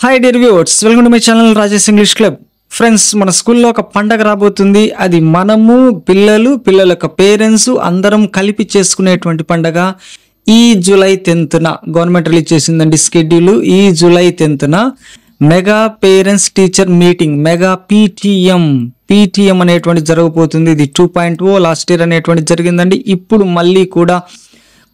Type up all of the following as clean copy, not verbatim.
Hi dear viewers, welcome to my channel Rajesh English club. Friends, మన స్కూల్లో ఒక పండగ రాబోతుంది. అది మనము పిల్లల యొక్క పేరెంట్స్ అందరం కలిపి చేసుకునేటువంటి పండగ. ఈ జూలై 10న గవర్నమెంట్ రిలీజ్ చేసిందండి షెడ్యూల్. ఈ జూలై 10న mega parents teacher meeting, mega PTM అనేటువంటి జరగబోతుంది. ఇది 2.0 లాస్ట్ ఇయర్ అనేటువంటి జరిగిందండి. ఇప్పుడు మళ్ళీ కూడా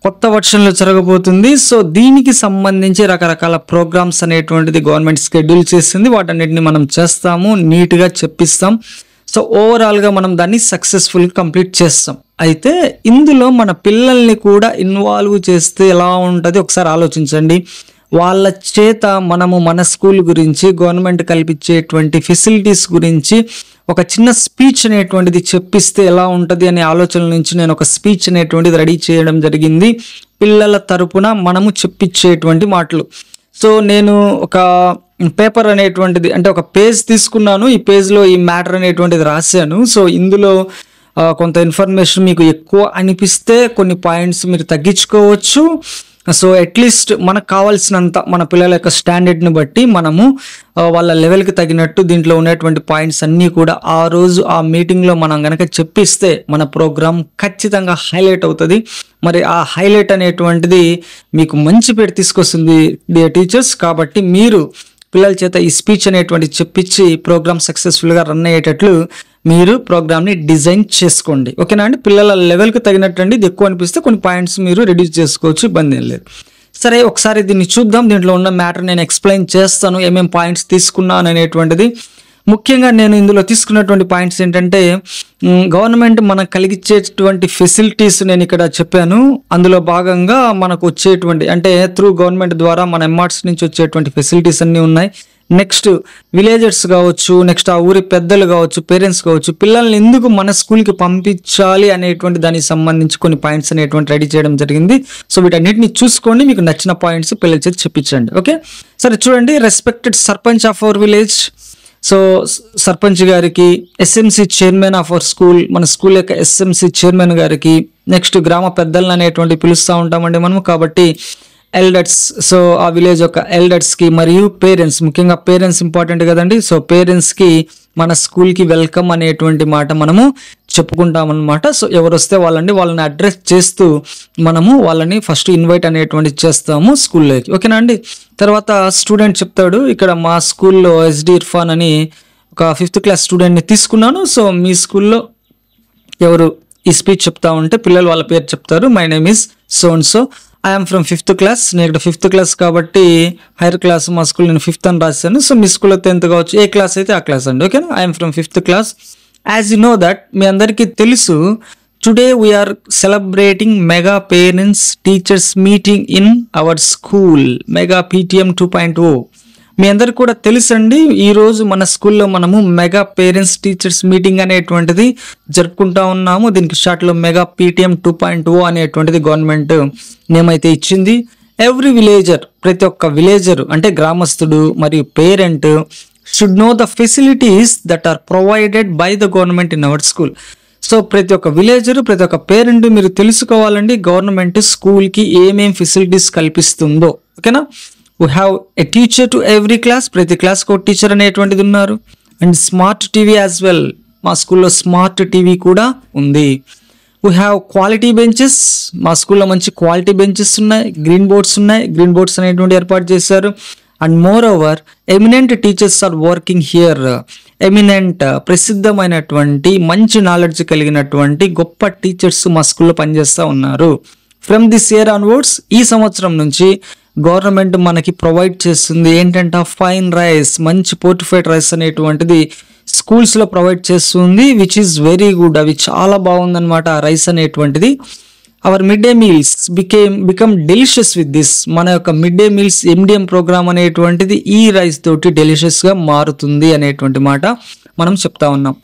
కొత్త వర్షన్లో జరగబోతుంది. సో దీనికి సంబంధించి రకరకాల ప్రోగ్రామ్స్ అనేటువంటిది గవర్నమెంట్ షెడ్యూల్ చేసింది. వాటన్నిటిని మనం చేస్తాము, నీట్గా చెప్పిస్తాం. సో ఓవరాల్గా మనం దాన్ని సక్సెస్ఫుల్గా కంప్లీట్ చేస్తాం. అయితే ఇందులో మన పిల్లల్ని కూడా ఇన్వాల్వ్ చేస్తే ఎలా ఉంటుంది ఒకసారి ఆలోచించండి. వాళ్ళ చేత మనము మన స్కూల్ గురించి, గవర్నమెంట్ కల్పించేటువంటి ఫెసిలిటీస్ గురించి ఒక చిన్న స్పీచ్ అనేటువంటిది చెప్పిస్తే ఎలా ఉంటుంది అనే ఆలోచన నుంచి నేను ఒక స్పీచ్ అనేటువంటిది రెడీ చేయడం జరిగింది. పిల్లల తరపున మనము చెప్పించేటువంటి మాటలు. సో నేను ఒక పేపర్ అనేటువంటిది, అంటే ఒక పేజ్ తీసుకున్నాను. ఈ పేజ్లో ఈ మ్యాటర్ అనేటువంటిది రాశాను. సో ఇందులో కొంత ఇన్ఫర్మేషన్ మీకు ఎక్కువ అనిపిస్తే కొన్ని పాయింట్స్ మీరు తగ్గించుకోవచ్చు. సో అట్లీస్ట్ మనకు కావాల్సినంత మన పిల్లల యొక్క స్టాండర్డ్ని బట్టి మనము వాళ్ళ లెవెల్కి తగినట్టు దీంట్లో ఉన్నటువంటి పాయింట్స్ అన్నీ కూడా ఆ రోజు ఆ మీటింగ్లో మనం కనుక చెప్పిస్తే మన ప్రోగ్రామ్ ఖచ్చితంగా హైలైట్ అవుతుంది. మరి ఆ హైలైట్ అనేటువంటిది మీకు మంచి పేరు తీసుకొస్తుంది డియర్ టీచర్స్. కాబట్టి మీరు పిల్లల చేత ఈ స్పీచ్ అనేటువంటి చెప్పించి ప్రోగ్రామ్ సక్సెస్ఫుల్గా రన్ అయ్యేటట్లు మీరు ప్రోగ్రామ్ని డిజైన్ చేసుకోండి. ఓకేనా అండి? పిల్లల లెవెల్కి తగినట్టు అండి. ఇది ఎక్కువ అనిపిస్తే కొన్ని పాయింట్స్ మీరు రెడ్యూస్ చేసుకోవచ్చు, ఇబ్బంది ఏం లేదు. సరే, ఒకసారి దీన్ని చూద్దాం. దీంట్లో ఉన్న మ్యాటర్ నేను ఎక్స్ప్లెయిన్ చేస్తాను, ఏమేమి పాయింట్స్ తీసుకున్నాను అనేటువంటిది. ముఖ్యంగా నేను ఇందులో తీసుకున్నటువంటి పాయింట్స్ ఏంటంటే, గవర్నమెంట్ మనకు కలిగించేటువంటి ఫెసిలిటీస్ నేను ఇక్కడ చెప్పాను. అందులో భాగంగా మనకు వచ్చేటువంటి, అంటే త్రూ గవర్నమెంట్ ద్వారా మన ఎంఆర్ట్స్ నుంచి వచ్చేటువంటి ఫెసిలిటీస్ అన్నీ ఉన్నాయి. నెక్స్ట్ విలేజర్స్ కావచ్చు, నెక్స్ట్ ఆ ఊరి పెద్దలు కావచ్చు, పేరెంట్స్ కావచ్చు, పిల్లల్ని ఎందుకు మన స్కూల్కి పంపించాలి అనేటువంటి దానికి సంబంధించి కొన్ని పాయింట్స్ అనేటువంటి రెడీ చేయడం జరిగింది. సో వీటన్నిటిని చూసుకోండి, మీకు నచ్చిన పాయింట్స్ పిల్లల చేతి చెప్పించండి. ఓకే, సరే చూడండి. Respected sarpanch of our village, so sarpanch గారికి, SMC chairman of our school, మన స్కూల్ యొక్క ఎస్ఎంసి చైర్మన్ గారికి, నెక్స్ట్ గ్రామ పెద్దలను అనేటువంటి పిలుస్తూ ఉంటామండి మనము. కాబట్టి ఎల్డర్స్, సో ఆ విలేజ్ యొక్క ఎల్డర్స్కి, మరియు పేరెంట్స్, ముఖ్యంగా పేరెంట్స్ ఇంపార్టెంట్ కదండి. సో పేరెంట్స్కి మన స్కూల్కి వెల్కమ్ అనేటువంటి మాట మనము చెప్పుకుంటాం అనమాట. సో ఎవరు వస్తే వాళ్ళని అడ్రస్ చేస్తూ మనము వాళ్ళని ఫస్ట్ ఇన్వైట్ అనేటువంటి చేస్తాము స్కూల్లోకి. ఓకేనా అండి? తర్వాత స్టూడెంట్ చెప్తాడు. ఇక్కడ మా స్కూల్లో ఎస్డి ఇర్ఫాన్ అని ఒక 5th క్లాస్ స్టూడెంట్ని తీసుకున్నాను. సో మీ స్కూల్లో ఎవరు ఈ స్పీచ్ చెప్తా ఉంటే పిల్లలు వాళ్ళ పేరు చెప్తారు. My name is so and so, I'm from 5th class. నేను ఇక్కడ 5th క్లాస్ కాబట్టి హైయర్ క్లాస్ మా స్కూల్ నేను 5th అని రాశాను. సో మీ స్కూల్లో 10th కావచ్చు, ఏ క్లాస్ అయితే ఆ క్లాస్ అండి. ఓకేనా? I'm from 5th class. As you know that, మీ అందరికీ తెలుసు, today we are celebrating mega parents teachers meeting in our school, mega PTM 2.0. మీ అందరికి కూడా తెలుసండి, ఈరోజు మన స్కూల్లో మనము మెగా పేరెంట్స్ టీచర్స్ మీటింగ్ అనేటువంటిది జరుపుకుంటా ఉన్నాము. దీనికి షార్ట్లో మెగా పీటీఎం 2.0 అనేటువంటిది గవర్నమెంట్ నేమ్ అయితే ఇచ్చింది. ఎవ్రీ విలేజర్, ప్రతి ఒక్క విలేజర్ అంటే గ్రామస్తుడు మరియు parent should know the facilities that are provided by the government in our school. So ప్రతి ఒక్క విలేజర్, ప్రతి ఒక్క పేరెంట్ మీరు తెలుసుకోవాలండి గవర్నమెంట్ స్కూల్కి ఏమేం ఫెసిలిటీస్ కల్పిస్తుందో. ఓకేనా? We have a teacher to every class, ప్రతి క్లాస్కి ఒక టీచర్ అనేటువంటిది ఉన్నారు. And smart TV as well, మా స్కూల్లో స్మార్ట్ టీవీ కూడా ఉంది. వీ హ్యావ్ క్వాలిటీ బెంచెస్, మా స్కూల్లో మంచి క్వాలిటీ బెంచెస్ ఉన్నాయి. గ్రీన్ బోర్డ్స్ ఉన్నాయి, గ్రీన్ బోర్డ్స్ అనేటువంటి ఏర్పాటు చేశారు. And moreover eminent teachers are working here. Eminent, ప్రసిద్ధమైనటువంటి, మంచి నాలెడ్జ్ కలిగినటువంటి గొప్ప టీచర్స్ మా స్కూల్లో పనిచేస్తూ ఉన్నారు. ఫ్రమ్ దిస్ ఇయర్ ఆన్వర్డ్స్, ఈ సంవత్సరం నుంచి గవర్నమెంట్ మనకి ప్రొవైడ్ చేస్తుంది ఏంటంటే ఫైన్ రైస్, మంచి పోర్టిఫైడ్ రైస్ అనేటువంటిది స్కూల్స్లో ప్రొవైడ్ చేస్తుంది. విచ్ ఈస్ వెరీ గుడ్, అవి చాలా బాగుందన్నమాట ఆ రైస్ అనేటువంటిది. Our mid day meals become delicious with this. మన యొక్క mid day meals MDM program అనేటువంటిది ఈ రైస్ తోటి డెలిషియస్గా మారుతుంది అనేటువంటి మాట మనం చెప్తా ఉన్నాం.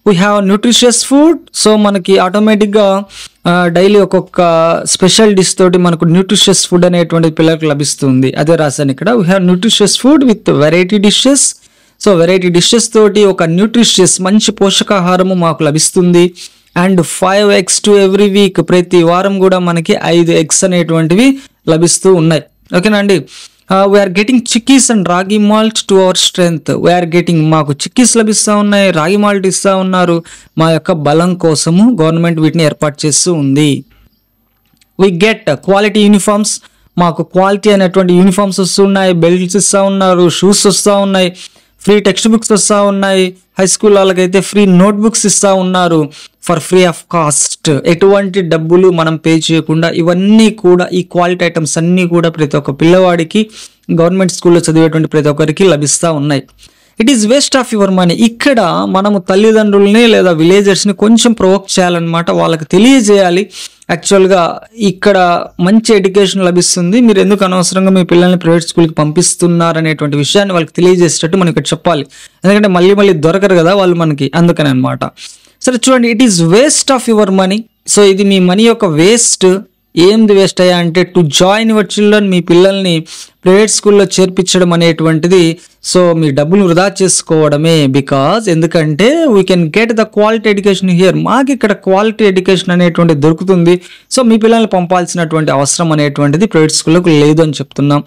We have nutritious food, so మనకి ఆటోమేటిక్గా డైలీ ఒక్కొక్క స్పెషల్ డిష్ తోటి మనకు న్యూట్రిషియస్ ఫుడ్ అనేటువంటి పిల్లలకు లభిస్తుంది. అదే రాశాను ఇక్కడ. We have nutritious food with variety dishes. So variety dishes తోటి ఒక న్యూట్రిషియస్, మంచి పోషకాహారము మాకు లభిస్తుంది. And 5 eggs to every week, ప్రతి వారం కూడా మనకి 5 eggs అనేటువంటివి లభిస్తూ ఉన్నాయి. ఓకేనా అండి? We're getting chikkis and ragi malt to our strength. We're getting, మాకు చిక్కీస్ లభిస్తూ ఉన్నాయి, రాగి మాల్ట్ ఇస్తూ ఉన్నారు, మా యొక్క బలం కోసము గవర్నమెంట్ వీటిని ఏర్పాటు చేస్తూ ఉంది. వి గెట్ క్వాలిటీ యూనిఫామ్స్, మాకు క్వాలిటీ అనేటువంటి యూనిఫామ్స్ వస్తున్నాయి, బెల్ట్స్ ఇస్తూ ఉన్నారు, షూస్ వస్తూ ఉన్నాయి, ఫ్రీ టెక్స్ట్ బుక్స్ వస్తూ ఉన్నాయి, హై స్కూల్ వాళ్ళకైతే ఫ్రీ నోట్ బుక్స్ ఇస్తూ ఉన్నారు ఫర్ ఫ్రీ ఆఫ్ కాస్ట్, ఎటువంటి డబ్బులు మనం పే చేయకుండా. ఇవన్నీ కూడా, ఈ క్వాలిటీ ఐటమ్స్ అన్నీ కూడా ప్రతి ఒక్క పిల్లవాడికి గవర్నమెంట్ స్కూల్లో చదివేటువంటి ప్రతి ఒక్కరికి లభిస్తూ ఉన్నాయి. It is waste of your money. ఇక్కడ మనము తల్లిదండ్రుల్ని లేదా విలేజర్స్ని కొంచెం ప్రొవోక్ చేయాలన్నమాట, వాళ్ళకి తెలియజేయాలి యాక్చువల్గా ఇక్కడ మంచి ఎడ్యుకేషన్ లభిస్తుంది, మీరు ఎందుకు అనవసరంగా మీ పిల్లల్ని ప్రైవేట్ స్కూల్కి పంపిస్తున్నారు అనేటువంటి విషయాన్ని వాళ్ళకి తెలియజేసేటట్టు మనం ఇక్కడ చెప్పాలి. ఎందుకంటే మళ్ళీ దొరకరు కదా వాళ్ళు మనకి, అందుకని అనమాట. సరే చూడండి, it is waste of your money. So ఇది మీ మనీ యొక్క వేస్ట్. ఏంది వేస్ట్ అయ్యా అంటే టు జాయిన్ యువర్ చిల్డ్రన్, మీ పిల్లల్ని ప్రైవేట్ స్కూల్లో చేర్పించడం అనేటువంటిది సో మీ డబ్బులు వృధా చేసుకోవడమే. బికాజ్ ఎందుకంటే we can get the quality education here, మాకు ఇక్కడ క్వాలిటీ ఎడ్యుకేషన్ అనేటువంటిది దొరుకుతుంది. సో మీ పిల్లల్ని పంపాల్సినటువంటి అవసరం అనేటువంటిది ప్రైవేట్ స్కూల్లోకి లేదు అని చెప్తున్నాం.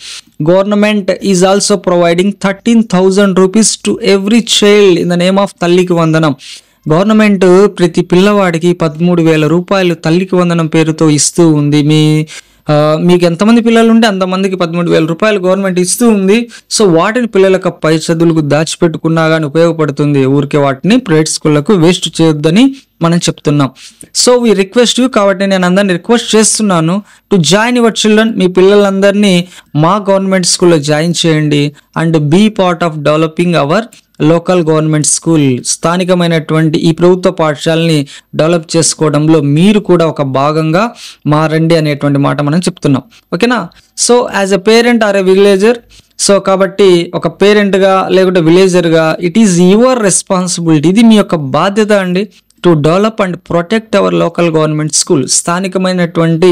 Government is also providing 13,000 rupees to every child in the name of తల్లికి వందనం. గవర్నమెంట్ ప్రతి పిల్లవాడికి 13,000 రూపాయలు తల్లికి వందనం పేరుతో ఇస్తూ ఉంది. మీకు ఎంతమంది పిల్లలు ఉంటే అంతమందికి 13,000 రూపాయలు గవర్నమెంట్ ఇస్తూ ఉంది. సో వాటిని పిల్లలకు పై చదువులకు దాచిపెట్టుకున్నా కానీ ఉపయోగపడుతుంది. ఊరికే వాటిని ప్రైవేట్ స్కూళ్ళకు వేస్ట్ చేయొద్దని మనం చెప్తున్నాం. సో వీ రిక్వెస్ట్ యూ, కాబట్టి నేను అందరినీ రిక్వెస్ట్ చేస్తున్నాను టు జాయిన్ యువర్ చిల్డ్రన్, మీ పిల్లలందరినీ మా గవర్నమెంట్ స్కూల్లో జాయిన్ చేయండి and be part of developing our local government school. స్థానికమైనటువంటి ఈ ప్రభుత్వ పాఠశాలని డెవలప్ చేసుకోవడంలో మీరు కూడా ఒక భాగంగా మారండి అనేటువంటి మాట మనం చెప్తున్నాం. ఓకేనా? So as a parent or a villager, so కాబట్టి ఒక పేరెంట్గా లేకుంటే విలేజర్గా ఇట్ ఈజ్ యువర్ రెస్పాన్సిబిలిటీ, ఇది మీ యొక్క బాధ్యత అండి, to develop and protect our local government school. స్థానికమైనటువంటి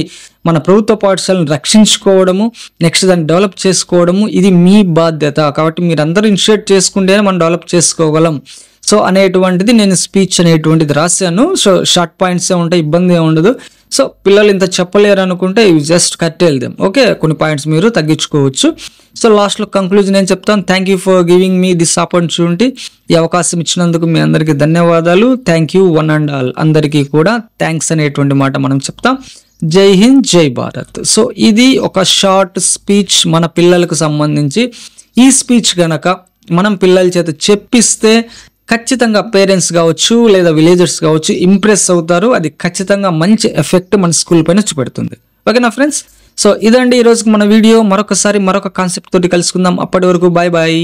మన ప్రభుత్వ పాఠశాలను రక్షించుకోవడము, నెక్స్ట్ దాన్ని డెవలప్ చేసుకోవడము, ఇది మీ బాధ్యత. కాబట్టి మీరందరూ ఇనిషియేట్ చేసుకుంటేనే మనం డెవలప్ చేసుకోగలం. సో అనేటువంటిది నేను స్పీచ్ అనేటువంటిది రాశాను. సో షార్ట్ పాయింట్సే ఉంటాయి, ఇబ్బంది ఏమి ఉండదు. సో పిల్లలు ఇంత చెప్పలేరు అనుకుంటే యూ జస్ట్ కట్టేల్ దెమ్. ఓకే, కొన్ని పాయింట్స్ మీరు తగ్గించుకోవచ్చు. సో లాస్ట్లో కంక్లూజన్ ఏం చెప్తాను, thank you for giving me this opportunity. ఈ అవకాశం ఇచ్చినందుకు మీ అందరికీ ధన్యవాదాలు. Thank you one and all, అందరికీ కూడా థ్యాంక్స్ అనేటువంటి మాట మనం చెప్తాం. జై హింద్, జై భారత్. సో ఇది ఒక షార్ట్ స్పీచ్ మన పిల్లలకు సంబంధించి. ఈ స్పీచ్ గనక మనం పిల్లల చేత చెప్పిస్తే ఖచ్చితంగా పేరెంట్స్ కావచ్చు లేదా విలేజర్స్ కావచ్చు ఇంప్రెస్ అవుతారు. అది ఖచ్చితంగా మంచి ఎఫెక్ట్ మన స్కూల్ పైన చూపెడుతుంది. ఓకేనా ఫ్రెండ్స్? సో ఇదండి ఈరోజుకి మన వీడియో. మరొక కాన్సెప్ట్ తోటి కలుసుకుందాం. అప్పటి వరకు బాయ్ బాయ్.